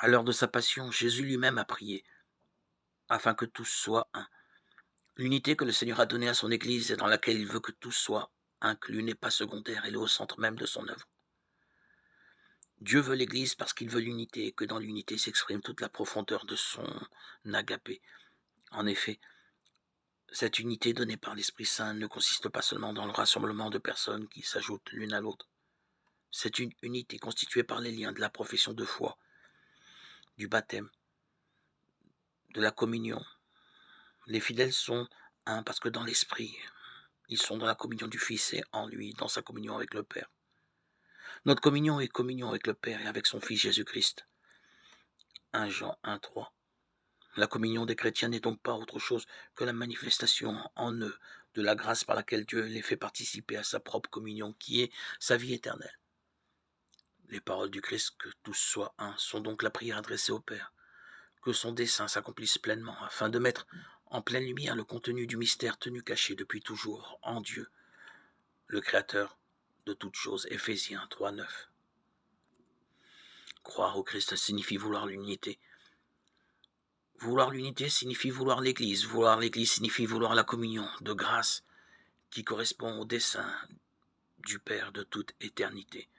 À l'heure de sa passion, Jésus lui-même a prié, afin que tous soient un. L'unité que le Seigneur a donnée à son Église et dans laquelle il veut que tous soient inclus n'est pas secondaire, elle est au centre même de son œuvre. Dieu veut l'Église parce qu'il veut l'unité et que dans l'unité s'exprime toute la profondeur de son agapé. En effet, cette unité donnée par l'Esprit Saint ne consiste pas seulement dans le rassemblement de personnes qui s'ajoutent l'une à l'autre. C'est une unité constituée par les liens de la profession de foi, du baptême, de la communion. Les fidèles sont un parce que dans l'Esprit, ils sont dans la communion du Fils et en lui, dans sa communion avec le Père. Notre communion est communion avec le Père et avec son Fils Jésus-Christ. 1 Jean 1,3. La communion des chrétiens n'est donc pas autre chose que la manifestation en eux de la grâce par laquelle Dieu les fait participer à sa propre communion, qui est sa vie éternelle. Les paroles du Christ, que tous soient un, sont donc la prière adressée au Père, que son dessein s'accomplisse pleinement, afin de mettre en pleine lumière le contenu du mystère tenu caché depuis toujours en Dieu, le Créateur de toutes choses. Éphésiens 3,9. Croire au Christ signifie vouloir l'unité. Vouloir l'unité signifie vouloir l'Église. Vouloir l'Église signifie vouloir la communion de grâce qui correspond au dessein du Père de toute éternité.